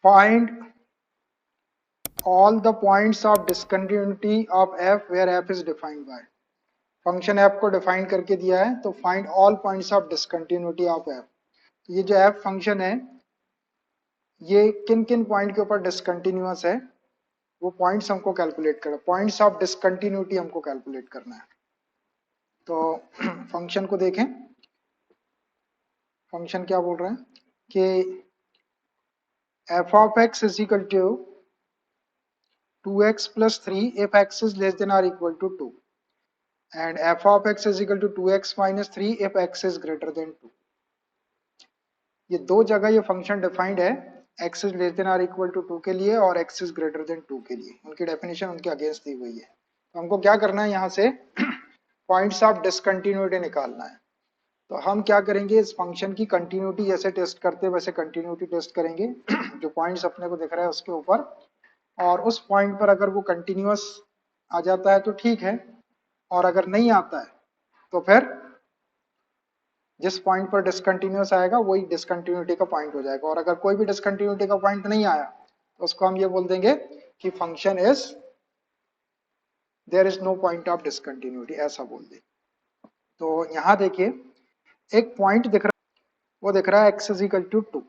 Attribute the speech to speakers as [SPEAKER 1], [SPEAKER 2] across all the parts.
[SPEAKER 1] Find all the points of discontinuity of F where F is defined by. Function F को define करके दिया है, तो find all points of discontinuity of F. ये जो F function है ये किन किन पॉइंट के ऊपर डिसकंटिन्यूअस है, वो पॉइंट्स हमको कैलकुलेट करना, पॉइंट्स ऑफ डिसकंटिन्यूटी हमको कैलकुलेट करना है। तो फंक्शन को देखें, फंक्शन क्या बोल रहे हैं कि F of X is equal to 2x plus 3 if x is less than or equal to 2, and f of x is equal to 2x minus 3 if x is greater than 2। ये दो जगह ये function defined है, x is less than or equal to 2 के लिए और x is greater than 2 के लिए। उनकी डेफिनेशन उनके अगेंस्ट दी हुई है। तो हमको क्या करना है, यहाँ से पॉइंट्स ऑफ डिसकंटिन्यूटी निकालना है। तो हम क्या करेंगे, इस फंक्शन की कंटिन्यूटी जैसे टेस्ट करते हैं वैसे कंटिन्यूटी टेस्ट करेंगे जो पॉइंट्स अपने को दिख रहा है उसके ऊपर, और उस पॉइंट पर अगर वो कंटिन्यूअस आ जाता है तो ठीक है, और अगर नहीं आता है तो फिर जिस पॉइंट पर डिसकंटिन्यूअस आएगा वही डिसकंटिन्यूटी का पॉइंट हो जाएगा। और अगर कोई भी डिसकंटिन्यूटी का पॉइंट नहीं आया तो उसको हम ये बोल देंगे कि function is there is no point of discontinuity, ऐसा बोल दें। तो यहाँ देखिए एक पॉइंट दिख रहा है, वो दिख रहा है x इज इक्वल टू 2।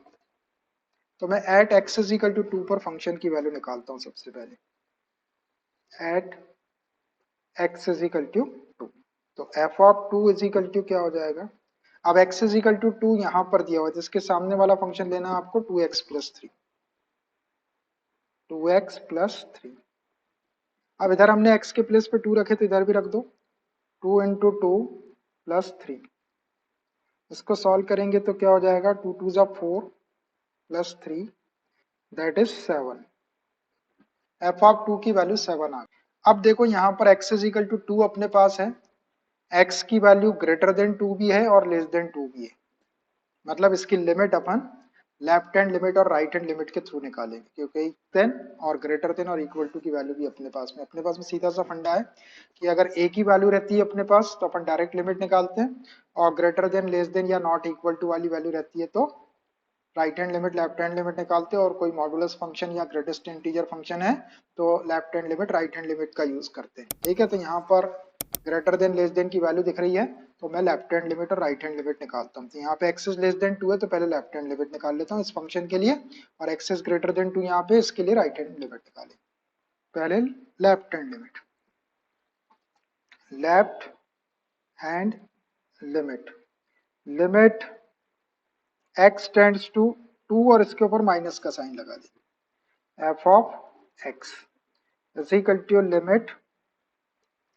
[SPEAKER 1] तो मैं at x is equal to 2 पर फंक्शन की वैल्यू निकालता हूँ सबसे पहले। At x is equal to 2, तो f of 2 is equal to क्या हो जाएगा, अब x इज इक्वल टू 2 यहाँ पर दिया हुआ है, जिसके सामने वाला फंक्शन लेना है आपको 2x प्लस 3, 2x प्लस 3। अब इधर हमने x के प्लेस पे 2 रखे तो इधर भी रख दो, 2 इंटू 2 प्लस 3। इसको सॉल्व करेंगे तो क्या हो जाएगा, 2 2 जा 4 plus 3 that is 7। F of 2 की वैल्यू 7 आ गई। अब देखो यहाँ पर x इज इक्वल टू 2 अपने पास है, x की वैल्यू ग्रेटर देन 2 भी है और लेस देन 2 भी है, मतलब इसकी लिमिट अपन लेफ्ट हैंड लिमिट और राइट हैंड लिमिट के थ्रू निकालेंगे, क्योंकि देन और ग्रेटर देन और इक्वल टू की वैल्यू भी अपने पास में सीधा सा फंडा है कि अगर a की वैल्यू रहती है अपने पास तो अपन डायरेक्ट लिमिट निकालते हैं, और ग्रेटर देन लेस देन या नॉट इक्वल टू वाली वैल्यू रहती है तो right hand limit left hand limit निकालते हैं, और कोई मॉडुलस फंक्शन या ग्रेटेस्ट इंटीजर फंक्शन है तो left hand limit right hand limit का यूज करते हैं। ठीक है, तो यहाँ पर ग्रेटर देन लेस देन की वैल्यू दिख रही है तो मैं लेफ्ट हैंड लिमिट और राइट हैंड लिमिट निकालता हूँ। तो यहाँ पे एक्स इज लेस देन 2 है तो पहले लेफ्ट हैंड लिमिट निकाल लेता हूँ इस फंक्शन के लिए, और एक्स इज ग्रेटर देन 2 यहाँ पे, इसके लिए राइट हैंड लिमिट निकाले। पहले left hand limit, left hand limit, limit x tends to 2 और इसके ऊपर माइनस का साइन लगा दी, f of x is equal to limit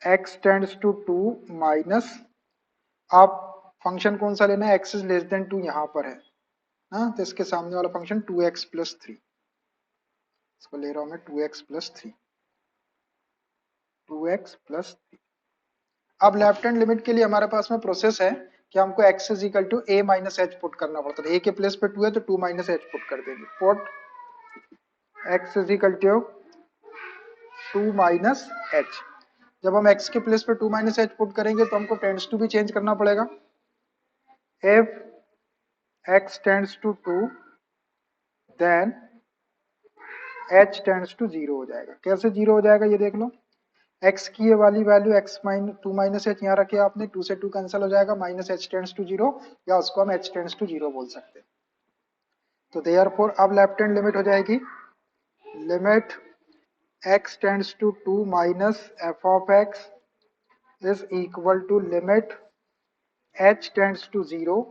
[SPEAKER 1] x tends to 2 minus, आप फंक्शन कौन सा लेना है, x इज लेस देन 2 यहाँ पर है ना, तो इसके सामने वाला फंक्शन 2x प्लस 3, इसको ले रहा हूं मैं 2x प्लस 3, 2x प्लस 3। अब लेफ्ट हैंड लिमिट के लिए हमारे पास में प्रोसेस है कि हमको x is equal to a minus H put करना पड़ता है, a के प्लेस पे 2 है तो 2 माइनस एच पुट कर देंगे, put x is equal to 2 minus H. जब हम x के प्लेस पे 2 माइनस एच पुट करेंगे तो हमको टेंड्स टू भी चेंज करना पड़ेगा, if x tends to 2 then h tends to 0 हो जाएगा। कैसे 0 हो जाएगा ये देख लो, x की ये वाली value x minus 2 minus H यहाँ रखे आपने, 2 से 2 कैंसिल हो जाएगा, माइनस h टेंड्स टू 0, या उसको हम h टेंड्स टू 0 बोल सकते हैं। तो देयरफॉर अब लेफ्ट हैंड लिमिट हो जाएगी, limit x tends to 2 minus f of x is equal to limit h tends to 0,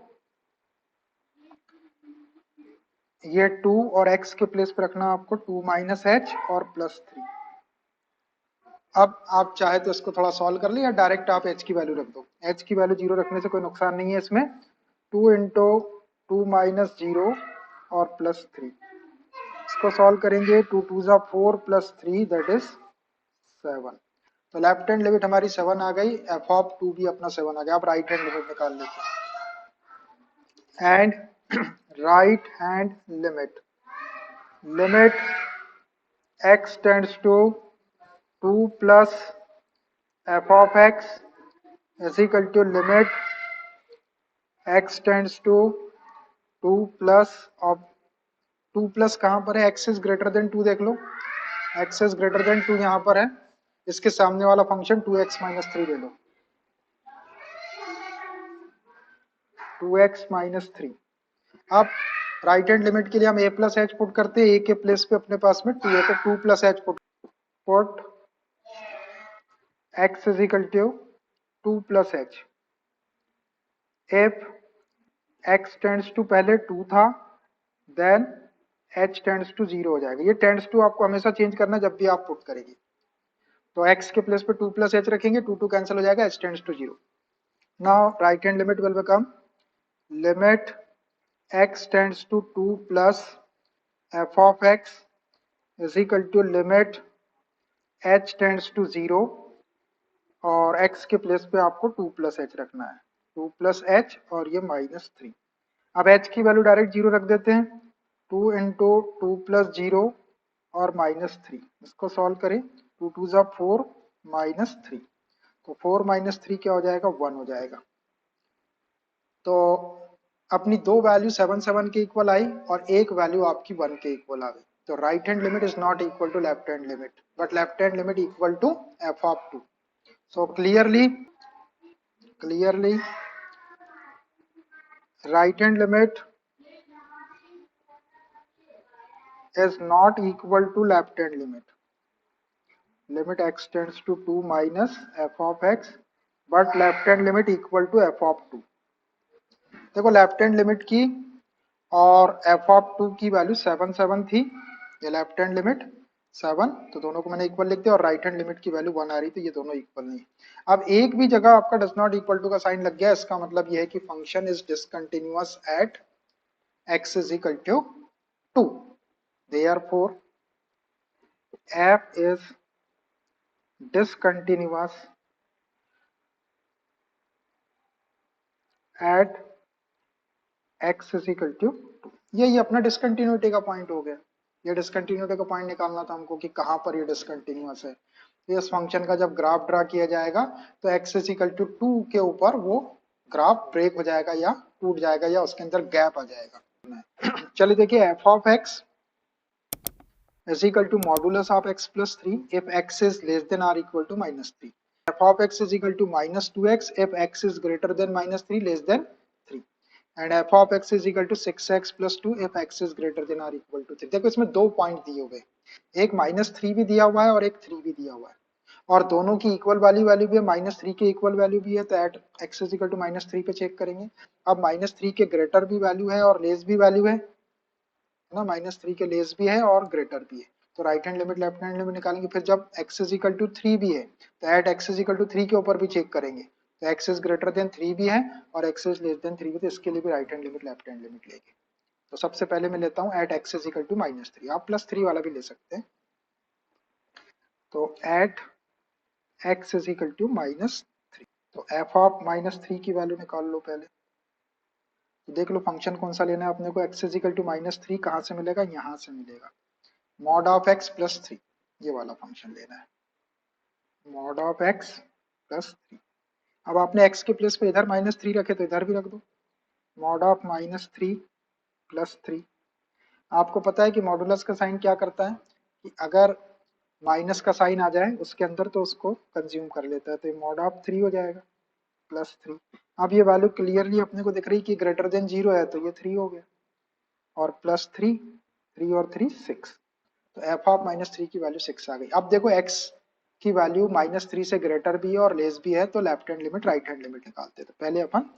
[SPEAKER 1] ये 2 और x के प्लेस पे रखना आपको 2 माइनस एच और प्लस 3। अब आप चाहे तो इसको थोड़ा सॉल्व कर ले या डायरेक्ट आप h की वैल्यू रख दो, h की वैल्यू 0 रखने से कोई नुकसान नहीं है इसमें, 2 इंटू 2 माइनस 0 और प्लस 3, इसको सॉल्व करेंगे 2 2 जा 4 प्लस 3 दैट इज 7। तो लेफ्ट हैंड लिमिट हमारी 7 आ गई, एफ ऑफ 2 भी अपना 7 आ गया। आप राइट हैंड लिमिट निकाल लेते हैं, and right hand limit, limit x tends to 2 plus f of x is equal to limit x tends to 2 plus of 2 plus कहाँ पर है, एक्स इज ग्रेटर देन 2, देख लो एक्स इज ग्रेटर देन 2 यहाँ पर है, इसके सामने वाला फंक्शन 2x-3 ले लो, 2x-3। अब राइट हैंड लिमिट के लिए हम a प्लस एच पुट करते हैं, a के प्लेस पे अपने पास में 2a को 2 plus H put x is equal to 2 plus H. If x tends to पहले 2 था, देन h टेंड्स टू 0 हो जाएगा। ये टेंड्स टू आपको हमेशा चेंज करना जब भी आप पुट करेंगे, तो x के प्लेस पे 2 प्लस एच रखेंगे, 2 कैंसिल हो जाएगा, h tends to 0। Now right hand limit will become limit x tends to 2 plus f of x is equal to limit h tends to 0, और x के place पे आपको 2 plus H रखना है, 2 plus H और ये -3। अब h की वैल्यू डायरेक्ट 0 रख देते हैं, 2 इंटू 2 प्लस 0 और -3, इसको सॉल्व करें, 2 2 जा 4 -3, तो 4 -3 क्या हो जाएगा, 1 हो जाएगा। तो अपनी दो वैल्यू 7 7 के इक्वल आई और एक वैल्यू आपकी 1 के इक्वल आ गई। तो right hand limit is not equal to left hand limit, but left hand limit equal to f of 2। So clearly right hand limit is not equal to left hand limit. Limit x tends to 2 minus f of x, but left hand limit equal to f of 2। देखो left hand limit की और f of 2 की value 7 7 थी, ये left hand limit 7, तो दोनों को मैंने इक्वल लिख दिया, और राइट हैंड लिमिट की वैल्यू 1 आ रही, तो ये दोनों इक्वल नहीं। अब एक भी जगह आपका डज नॉट इक्वल टू का साइन लग गया, इसका मतलब ये है कि function is discontinuous at x is equal to 2। Therefore, f is discontinuous at x is equal to 2। ये अपना डिसकंटिन्यूटी का पॉइंट हो गया। ये डिसकंटिन्यूटी का पॉइंट निकालना था हमको कि कहाँ पर ये डिसकंटिन्यूअस है। तो इस फंक्शन का जब ग्राफ ड्रा किया जाएगा तो x is equal to 2 के ऊपर वो ग्राफ ब्रेक हो जाएगा या टूट जाएगा या उसके अंदर गैप आ जाएगा। चलिए देखिए, f of x is equal to modulus of x plus 3 if x is less than or equal to -3। f of x is equal to -2x if x is greater than -3 less than 3, and f of x is equal to 6x plus 2 if x is greater than or equal to 3। देखो इसमें दो point दिए हुए, एक -3 भी दिया हुआ है और एक 3 भी दिया हुआ है, और दोनों की इक्वल वाली वैल्यू भी है, -3 के इक्वल वैल्यू भी है, तो at x is equal to -3 पे चेक करेंगे। अब -3 के ग्रेटर भी वैल्यू है और लेस भी वैल्यू है ना, -3 के लेस भी है और ग्रेटर भी है, तो right hand limit left hand limit निकालेंगे। फिर जब x is equal to 3 भी है तो at x is equal to 3 के ऊपर भी चेक करेंगे, तो x is greater than 3 भी है और x is less than 3 भी, तो इसके लिए भी right hand limit left hand limit लेंगे। तो सबसे पहले मैं लेता हूँ eight x is equal to -3, आप +3 वाला भी ले सकते हैं। तो at x is equal to -3, तो f of -3 की वैल्यू निकाल लो पहले। तो देख लो फंक्शन कौन सा लेना है अपने को, x is equal to -3 कहाँ से मिलेगा, यहाँ से मिलेगा, मॉड ऑफ x प्लस 3, ये वाला फंक्शन लेना है, मॉड ऑफ x प्लस 3। अब आपने x के प्लेस पे इधर -3 रखे तो इधर भी रख दो, मॉड ऑफ -3 प्लस 3। आपको पता है कि मॉडुलस का साइन क्या करता है कि अगर माइनस का साइन आ जाए उसके अंदर तो उसको कंज्यूम कर लेता है, तो ये मॉड ऑफ 3 हो जाएगा +3। अब ये वैल्यू क्लियरली अपने को दिख रही कि ग्रेटर देन 0 है, तो ये 3 हो गया, और +3, 3 और 3 6, तो f ऑफ -3 की वैल्यू 6 आ गई। अब देखो x की वैल्यू -3 से ग्रेटर भी है और लेस भी है, तो left hand limit right hand limit निकालते हैं। तो पहले अपन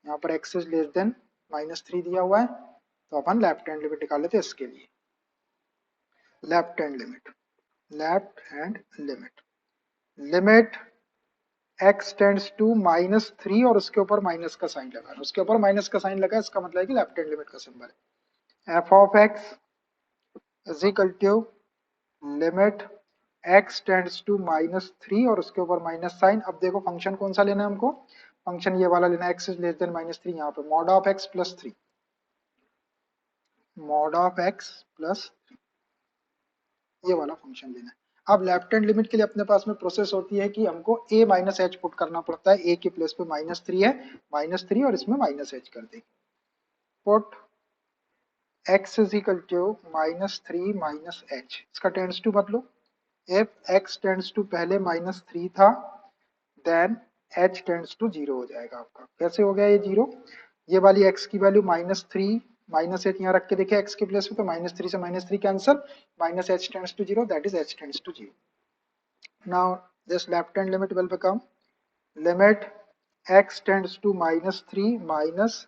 [SPEAKER 1] यहाँ पर x इज लेस देन -3 दिया हुआ है, तो अपन लेफ्ट हैंड लिमिट निकाल लेते हैं इसके लिए। Left hand limit limit x tends to -3 और उसके ऊपर माइनस का साइन लगा, उसके ऊपर माइनस का साइन लगा, इसका मतलब है कि लेफ्ट हैंड लिमिट का सिंबल है। f of x is equal to limit x tends to -3 और उसके ऊपर माइनस साइन। अब देखो फंक्शन कौन सा लेना है हमको, फंक्शन ये वाला लेना है, x इज लेस देन -3, यहाँ पे mod of x plus 3, mod of x plus 3, ये वाला फंक्शन लेना है। अब लेफ्ट हैंड लिमिट के लिए अपने पास में प्रोसेस होती है कि हमको a माइनस एच पुट करना पड़ता है, a के प्लेस पे -3 है, -3 और इसमें -h कर देंगे, put x is equal to -3 minus H, इसका टेंड्स टू बदलो। इफ x टेंड्स टू पहले -3 था, देन h टेंड्स टू 0 हो जाएगा आपका। कैसे हो गया ये 0? ये वाली x की वैल्यू -3 माइनस एच यहाँ रख के देखे x के प्लेस पे, तो -3 से -3 cancel, minus H tends to 0, that is h tends to 0। Now this left hand limit will become limit x tends to -3 minus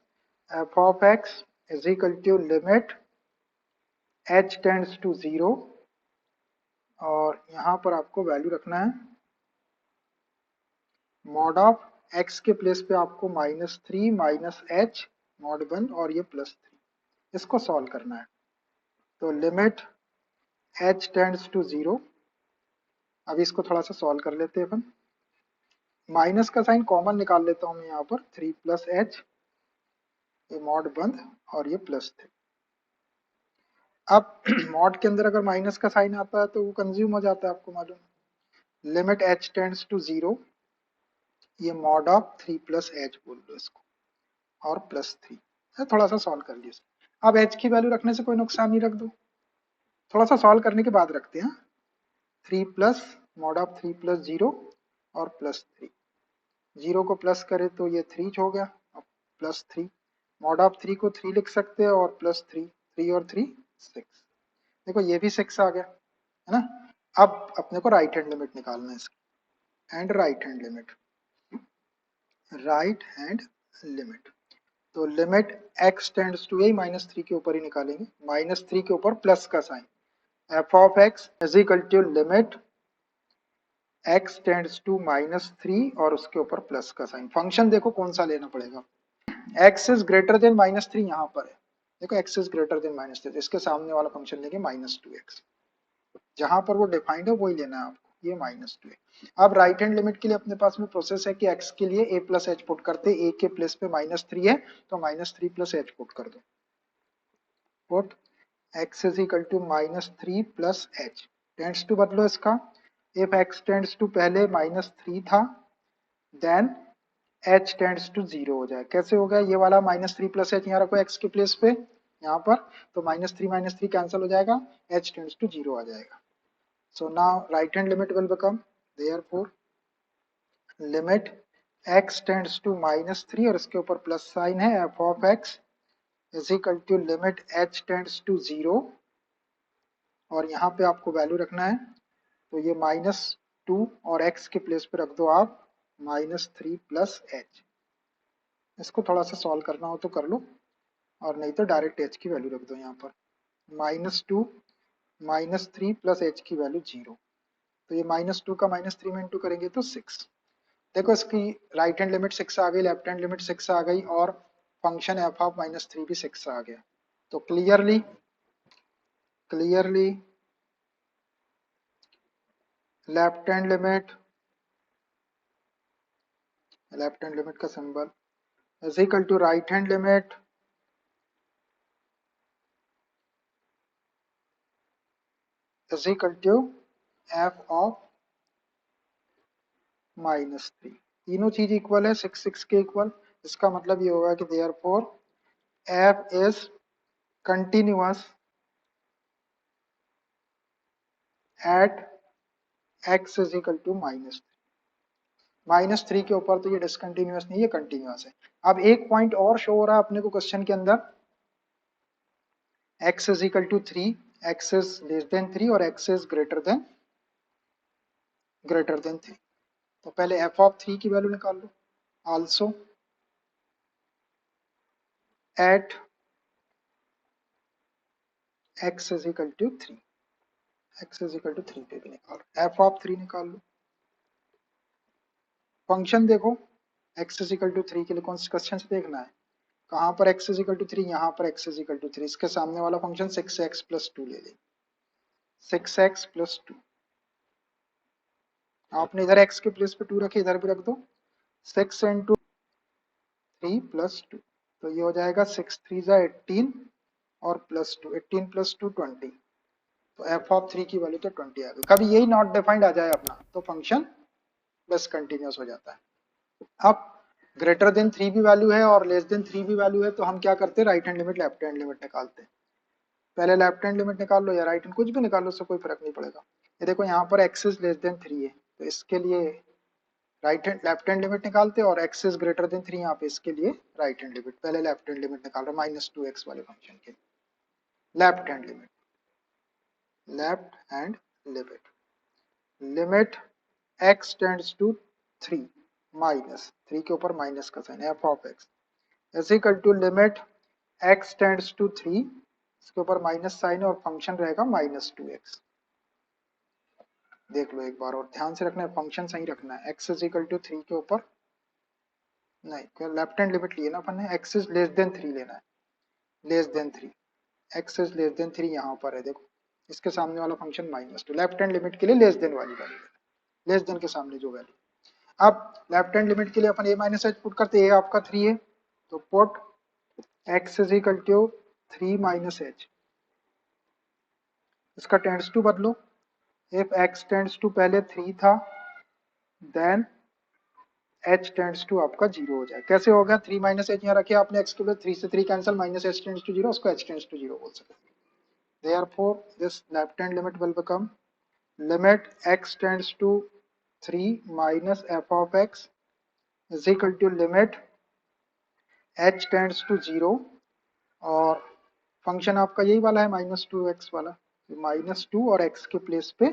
[SPEAKER 1] f of x is equal to limit h tends to 0, और यहाँ पर आपको value रखना है mod of x के place पे आपको -3 minus H mod 1 और ये +3, इसको सॉल्व करना है। तो लिमिट h टेंड्स टू 0, अभी इसको थोड़ा सा सॉल्व कर लेते हैं अपन। माइनस का साइन कॉमन निकाल लेता हूँ मैं यहाँ पर, 3 प्लस एच, ये मॉड बंद और ये +3। अब मॉड के अंदर अगर माइनस का साइन आता है तो वो कंज्यूम हो जाता है, आपको मालूम। लिमिट h टेंड्स टू 0, ये मॉड ऑफ 3 प्लस एच बोल दो इसको, और +3, थोड़ा सा सॉल्व कर लिया। अब h की वैल्यू रखने से कोई नुकसान नहीं, रख दो, थोड़ा सा सॉल्व करने के बाद रखते हैं। 3 प्लस मॉड ऑफ 3 प्लस 0 और +3, 0 को प्लस करे तो ये 3 हो गया, अब +3, मॉड ऑफ 3 को 3 लिख सकते हैं, और +3, 3 और 3 6, देखो ये भी 6 आ गया, है ना। अब अपने को राइट हैंड लिमिट निकालना है इसकी, and right hand limit, right hand limit. तो लिमिट x टेंड्स टू, यही -3 के ऊपर ही निकालेंगे, -3 के ऊपर प्लस का sign, f of x is equal to limit x tends to -3 और उसके ऊपर प्लस का साइन। फंक्शन देखो कौन सा लेना पड़ेगा, x इज ग्रेटर देन -3 यहाँ पर है, देखो x इज ग्रेटर देन -3, इसके सामने वाला फंक्शन लेंगे -2x, जहां पर वो डिफाइंड है वही लेना है आपको, ये -2 है। अब राइट हैंड लिमिट के लिए अपने पास में प्रोसेस है कि x के लिए a प्लस एच पुट करते, a के प्लेस पे -3 है तो -3 प्लस एच पुट कर दो, put x is equal to -3 plus H, tends to बदलो इसका, इफ x टेंड्स टू पहले -3 था, देन h टेंड्स टू 0 हो जाए। कैसे हो गया, ये वाला -3 प्लस एच यहाँ रखो x के प्लेस पे यहाँ पर, तो -3 कैंसिल हो जाएगा, h टेंड्स टू 0 आ जाएगा। So now right hand limit will become, therefore limit x tends to -3 और इसके ऊपर प्लस साइन है, f of x is equal to limit h tends to 0, और यहाँ पे आपको वैल्यू रखना है, तो ये -2 और x के प्लेस पे रख दो आप -3 प्लस एच। इसको थोड़ा सा सॉल्व करना हो तो कर लो, और नहीं तो डायरेक्ट h की वैल्यू रख दो यहाँ पर, -2 -3 प्लस एच की वैल्यू 0, तो ये -2 का -3 में इंटू करेंगे तो 6। देखो इसकी राइट हैंड लिमिट 6 आ गई, लेफ्ट हैंड लिमिट 6 आ गई, और फंक्शन f ऑफ -3 भी 6 आ गया। तो क्लियरली लेफ्ट हैंड लिमिट का symbol is equal to right hand limit is equal to f of -3, तीनों चीज इक्वल है, 6 6 के इक्वल, इसका मतलब ये होगा कि देयरफॉर f इज continuous at x is equal to -3 के ऊपर, तो ये डिसकंटिन्यूअस नहीं, ये कंटिन्यूअस है। अब एक पॉइंट और शो हो रहा है अपने को क्वेश्चन के अंदर, x is equal to 3, x is less than 3 और x इज ग्रेटर देन 3। तो पहले f ऑफ 3 की वैल्यू निकाल लो, also at x is equal to 3, x is equal to 3 पे भी निकालो, f ऑफ 3 निकाल लो। फंक्शन देखो x इज इक्वल टू 3 के लिए कौन से क्वेश्चन से देखना है, कहाँ पर x इज इक्वल टू 3, यहाँ पर x इज इक्वल टू 3, इसके सामने वाला फंक्शन 6x प्लस 2 ले लेंगे, 6x प्लस 2, आपने इधर x के प्लेस पे 2 रखे, इधर भी रख दो, 6 इंटू 3 प्लस 2, तो ये हो जाएगा 6 3 जा 18 और प्लस 2, 18 प्लस 2 20, तो f ऑफ 3 की वैल्यू तो 20 आ गई। कभी यही नॉट डिफाइंड आ जाए अपना तो फंक्शन बस कंटिन्यूअस हो जाता है। अब ग्रेटर देन 3 भी वैल्यू है और लेस देन 3 भी वैल्यू है, तो हम क्या करते हैं, right hand limit left hand limit निकालते हैं। पहले लेफ्ट हैंड लिमिट निकाल लो या राइट हैंड, कुछ भी निकाल लो, उससे कोई फर्क नहीं पड़ेगा। ये देखो यहाँ पर x इज लेस देन 3 है, तो इसके लिए right hand left hand limit निकालते हैं, और x इज ग्रेटर देन 3 यहाँ पे, इसके लिए राइट हैंड लिमिट। पहले लेफ्ट हैंड लिमिट निकाल रहे -2x वाले फंक्शन के, left hand limit, left hand limit, limit x tends to 3, -3 के ऊपर माइनस का sign, f of x is equal to limit x tends to 3, इसके ऊपर माइनस साइन है और फंक्शन रहेगा -2x। देख लो एक बार, और ध्यान से रखना है, फंक्शन सही रखना है। x इज इक्वल टू 3 के ऊपर नहीं, लेफ्ट हैंड लिमिट लिए ना अपन ने, x इज लेस देन 3 लेना है, less than 3, x is less than 3 यहाँ पर है, देखो इसके सामने वाला फंक्शन -2, लेफ्ट हैंड लिमिट के लिए लेस देन वाली वैल्यू, लेस देन के सामने जो वैल्यू। अब लेफ्ट हैंड लिमिट के लिए अपन a माइनस एच पुट करते हैं, a आपका 3 है, तो put x is equal to 3 minus H, इसका टेंड्स टू बदलो, इफ x टेंड्स टू पहले 3 था, देन h टेंड्स टू आपका 0 हो जाए। कैसे होगा, 3 माइनस एच यहाँ रखे आपने, x के लिए 3 से 3 cancel, minus H tends to 0, उसको h टेंड्स टू 0 बोल सकते हैं। therefore this left hand limit will become limit x tends to 3 minus f of x is equal to limit h tends to 0, और function आपका यही वाला है -2x वाला, -2 और x के प्लेस पे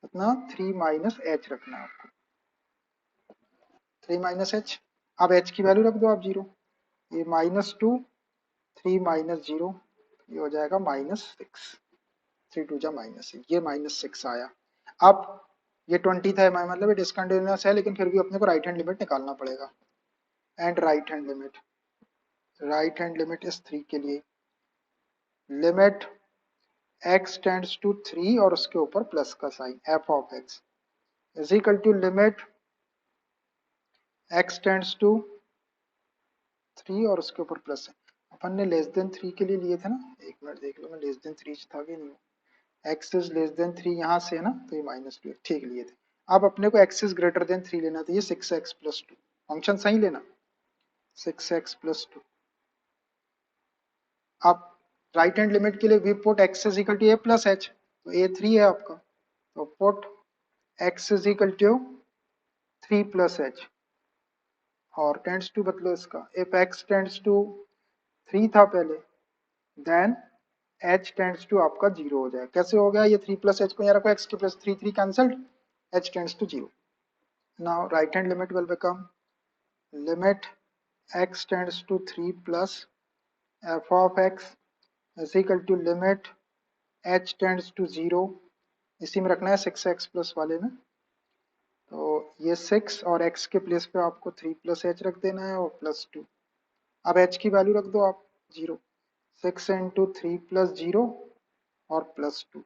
[SPEAKER 1] अपना 3 माइनस एच रखना है आपको, 3 माइनस एच। अब h की वैल्यू रख दो आप 0, ये -2, 3 माइनस 0, ये हो जाएगा -6, 3 2 जा -6, ये -6 आया। अब ये 20 था, मतलब ये डिसकंटिन्यूअस है, लेकिन फिर भी अपने को राइट हैंड लिमिट निकालना पड़ेगा। एंड राइट हैंड लिमिट इस 3 के लिए, लिमिट x टेंड्स टू 3 और उसके ऊपर प्लस का sign, f of x is equal to limit x tends to 3 और उसके ऊपर प्लस है। अपन ने लेस देन 3 के लिए लिए थे ना, एक मिनट देख लो मैं लेस देन 3 था कि नहीं, x इज लेस देन 3 यहाँ से है ना, तो ये -2 ठीक लिए थे। अब अपने को x इज ग्रेटर देन 3 लेना, तो ये 6x प्लस 2, फंक्शन सही लेना, 6x प्लस 2। अब राइट हैंड लिमिट के लिए we put x is equal to a plus H, तो a 3 है आपका, तो put x is equal to 3 plus H, और टेंड्स टू बदलो इसका, इफ x टेंड्स टू 3 था पहले, देन h टेंड्स टू आपका 0 हो जाए। कैसे हो गया, ये 3 प्लस एच को यहाँ रखो, x के plus 3 3 cancelled, h tends to 0। Now right hand limit will become limit x tends to 3 plus f of x is equal to limit h tends to 0, इसी में रखना है 6x प्लस वाले में, तो ये 6 और x के प्लेस पे आपको 3 प्लस एच रख देना है और प्लस 2। अब h की वैल्यू रख दो आप 0, 6 इंटू 3 प्लस 0 और प्लस 2,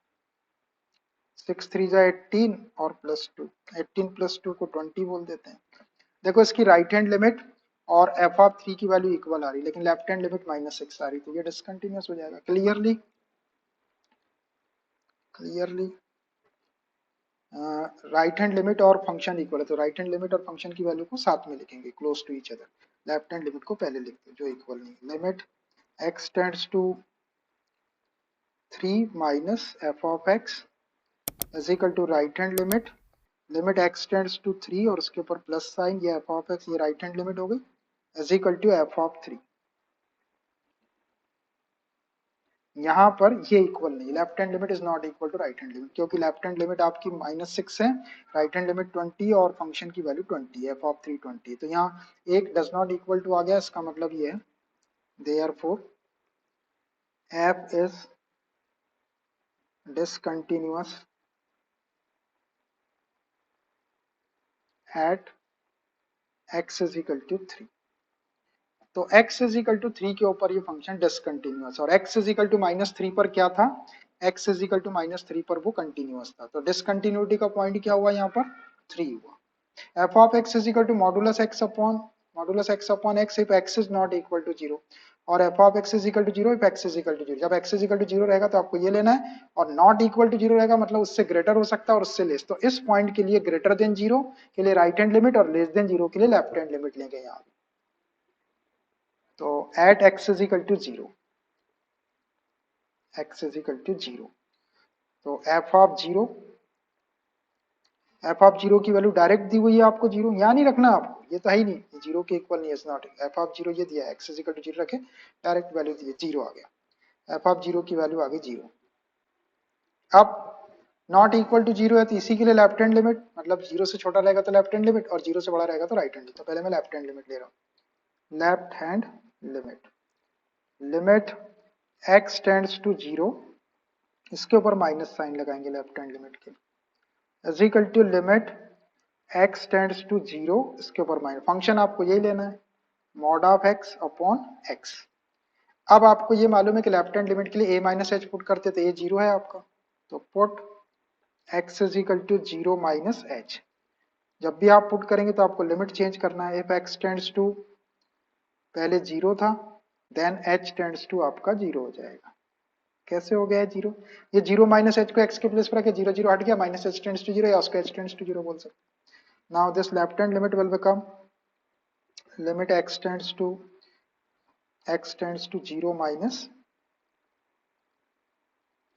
[SPEAKER 1] 6 3 जा 18 और प्लस 2, 18 प्लस 2 को 20 बोल देते हैं। देखो इसकी राइट हैंड लिमिट और f ऑफ 3 की वैल्यू इक्वल आ रही, लेकिन लेफ्ट हैंड लिमिट -6 आ रही, तो ये डिसकंटिन्यूअस हो जाएगा। क्लियरली राइट हैंड लिमिट और फंक्शन इक्वल है, तो राइट हैंड लिमिट और फंक्शन की वैल्यू को साथ में लिखेंगे, close to each other. Left hand limit को पहले लिखते हैं जो इक्वल नहीं, limit x tends to 3 minus f of x is equal to right hand limit, limit x tends to 3 और उसके ऊपर प्लस साइन, ये f ऑफ x, ये राइट हैंड लिमिट हो गई, is equal to f of 3। यहाँ पर ये इक्वल नहीं, left hand limit is not equal to right hand limit, क्योंकि लेफ्ट हैंड लिमिट आपकी -6 है, राइट हैंड लिमिट 20 और फंक्शन की वैल्यू 20 है, f ऑफ 3 20, तो यहाँ एक डज नॉट इक्वल टू आ गया, इसका मतलब ये है therefore f is discontinuous at x is equal to 3। तो x इज इक्वल टू 3 के ऊपर ये फंक्शन डिसकंटिन्यूअस, और x इज इक्वल टू -3 पर क्या था, x इज इक्वल टू -3 पर वो कंटिन्यूअस था, तो डिसकंटिन्यूटी का पॉइंट क्या हुआ यहाँ पर, 3 हुआ। f of x is equal to modulus x if x is not equal to 0, और f of x is equal to 0 if x is equal to 0। जब x इज इक्वल टू 0 रहेगा तो आपको ये लेना है, और नॉट इक्वल टू 0 रहेगा मतलब उससे ग्रेटर हो सकता है और उससे लेस, तो इस पॉइंट के लिए ग्रेटर देन 0 के लिए राइट हैंड लिमिट और लेस देन 0 के लिए लेफ्ट हैंड लिमिट लेंगे यहाँ। तो at x is equal to 0, x is equal to 0। तो एफ ऑफ जीरो की वैल्यू डायरेक्ट दी हुई है आपको 0, यहाँ नहीं रखना आपको, ये तो है ही नहीं, 0 के इक्वल नहीं है, नॉट एफ ऑफ 0 ये दिया है, x इज इक्वल टू 0 रखे, डायरेक्ट वैल्यू दी है 0 आ गया, एफ ऑफ 0 की वैल्यू आ गई 0। अब नॉट इक्वल टू 0 है तो इसी के लिए लेफ्ट हैंड लिमिट, मतलब 0 से छोटा रहेगा तो लेफ्ट हैंड लिमिट और 0 से बड़ा रहेगा तो राइट हैंड। तो पहले मैं लेफ्ट हैंड लिमिट ले रहा हूँ, left hand limit, limit x tends to 0, इसके ऊपर माइनस साइन लगाएंगे लेफ्ट हैंड लिमिट के, is equal to limit x tends to 0, इसके ऊपर माइनस, फंक्शन आपको यही लेना है mod of x upon x। अब आपको ये मालूम है कि लेफ्ट हैंड लिमिट के लिए a माइनस एच पुट करते तो ये 0 है आपका, तो put x is equal to 0 minus H. जब भी आप पुट करेंगे तो आपको लिमिट चेंज करना है, इफ x टेंड्स टू, पहले 0 था, देन h टेंड्स टू आपका 0 हो जाएगा। कैसे हो गया है 0? ये 0 माइनस एच को x के प्लेस पर रखे, 0 0 हट गया, माइनस एच टेंड्स टू 0 या उसको h टेंड्स टू 0 बोल सकते। Now this left hand limit will become limit x tends to 0 minus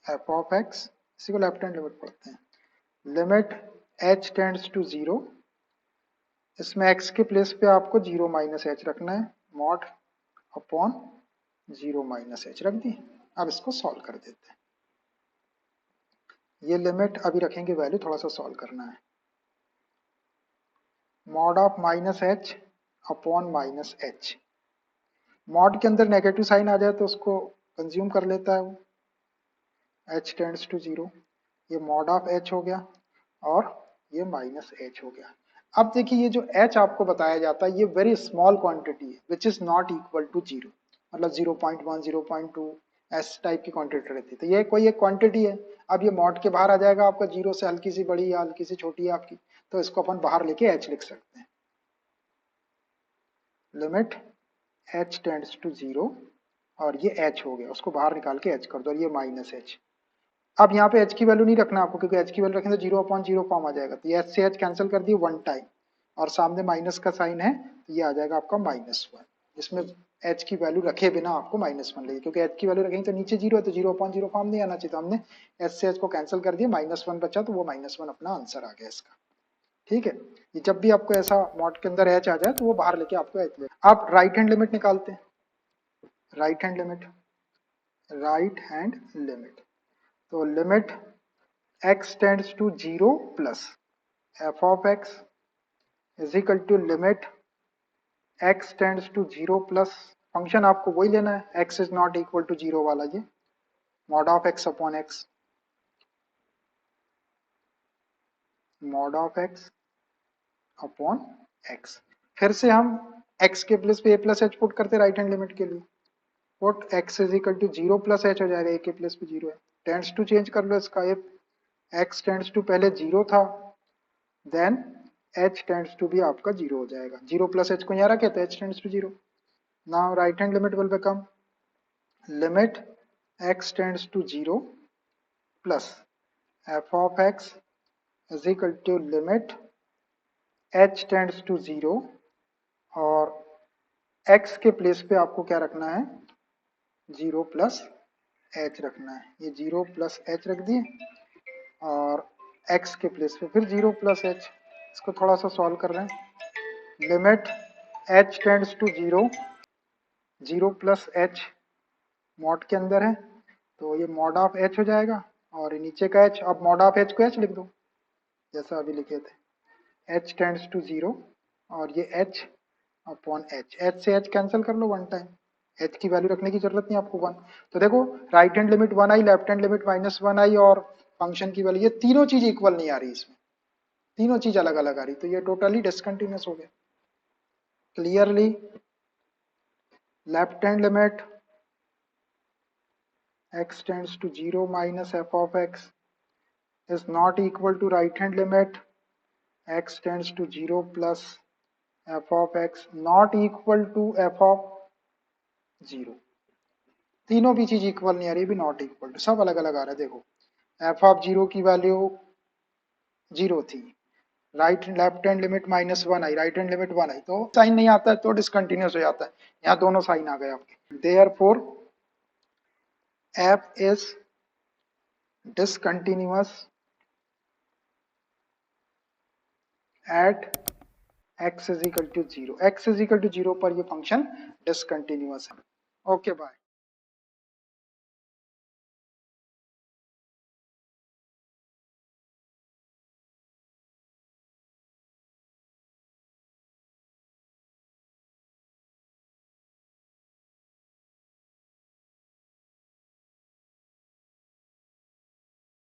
[SPEAKER 1] f of x, इसी को लेफ्ट हैंड लिमिट पढ़ते हैं, लिमिट h टेंड्स टू 0, इसमें x के प्लेस पे आपको 0 माइनस एच रखना है, मॉड अपॉन 0 माइनस एच रख दी। अब इसको सॉल्व कर देते हैं, ये लिमिट अभी रखेंगे वैल्यू, थोड़ा सा सॉल्व करना है, mod of minus H upon minus H, mod के अंदर नेगेटिव साइन आ जाए तो उसको कंज्यूम कर लेता है वो, h टेंड्स टू 0, ये मॉड ऑफ h हो गया और ये माइनस h हो गया। अब देखिए ये जो h आपको बताया जाता है ये वेरी स्मॉल क्वांटिटी है which is not equal to 0, मतलब 0.1 0.2 एस टाइप की क्वांटिटी रहती है, तो ये कोई एक क्वांटिटी है। अब ये मॉड के बाहर आ जाएगा आपका, 0 से हल्की सी बड़ी या हल्की सी छोटी है आपकी, तो इसको अपन बाहर लेके h लिख सकते हैं, लिमिट h टेंड्स टू 0 और ये h हो गया, उसको बाहर निकाल के h कर दो और ये माइनस h। अब यहाँ पे h की वैल्यू नहीं रखना आपको, क्योंकि h की वैल्यू रखेंगे तो 0/0 फॉर्म आ जाएगा, तो ये h से h कैंसिल कर दिए वन टाइम, और सामने माइनस का साइन है तो ये आ जाएगा आपका -1, इसमें h की वैल्यू रखे बिना आपको -1 लगी, क्योंकि h की वैल्यू रखेंगे तो नीचे 0 है तो 0/0 फॉर्म नहीं आना चाहिए, तो हमने h से h को कैंसिल कर दिया, -1 बचा तो वो -1 अपना आंसर आ गया इसका। ठीक है, ये जब भी आपको ऐसा मॉड के अंदर h आ जाए तो वो बाहर लेके आपको h ले। आप राइट हैंड लिमिट निकालते हैं, राइट हैंड लिमिट, तो limit x tends to 0 plus f of x is equal to limit x tends to 0 plus, function आपको वही लेना है, x is not equal to 0 वाला, ये mod of x upon x, mod of x upon x। फिर से हम x के प्लेस पे a प्लस एच पुट करते राइट हैंड लिमिट के लिए, put x is equal to 0 plus H हो जाएगा, a के प्लेस पे 0 है, टेंड्स टू चेंज कर लो इसका, if x टेंड्स टू पहले 0 था, देन h टेंड्स टू भी आपका 0 हो जाएगा, 0 प्लस h को यहाँ रखे तो h tends to 0। Now right hand limit will become limit x tends to 0 plus f of x is equal to limit h tends to 0, और x के प्लेस पे आपको क्या रखना है, 0 प्लस h रखना है, ये 0 प्लस h रख दिए, और x के प्लेस पे फिर 0 प्लस h। इसको थोड़ा सा सॉल्व कर रहे हैं, limit h tends to 0, 0 plus h mod के अंदर है तो ये मॉड ऑफ h हो जाएगा, और नीचे का h, अब मॉड ऑफ h को h लिख दो जैसा अभी लिखे थे, h टेंड्स टू 0 और ये h अपॉन h से h कैंसिल कर लो वन टाइम, h की वैल्यू रखने की जरूरत नहीं आपको 1। तो देखो राइट हैंड लिमिट 1 आई, लेफ्ट हैंड लिमिट -1 आई, और फंक्शन की वैल्यू, ये तीनों चीज इक्वल नहीं आ रही इसमें, तीनों चीज अलग अलग आ रही, तो ये टोटली डिसकंटिन्यूअस हो गया। Clearly left hand limit x tends to 0 minus f of x is not equal to right hand limit x tends to 0 plus f of x not equal to f of 0। तीनों भी चीज equal नहीं आ रही, भी not equal to, सब अलग अलग आ रहा है। देखो f ऑफ 0 की वैल्यू 0 थी, राइट लेफ्ट हैंड लिमिट -1 आई, राइट हैंड लिमिट 1 आई, तो साइन नहीं आता है तो डिसकंटिन्यूअस हो जाता है, यहाँ दोनों साइन आ गए आपके। Therefore f is discontinuous at x is equal to 0, x is equal to 0 पर ये फंक्शन डिसकंटिन्यूअस है। Okay bye.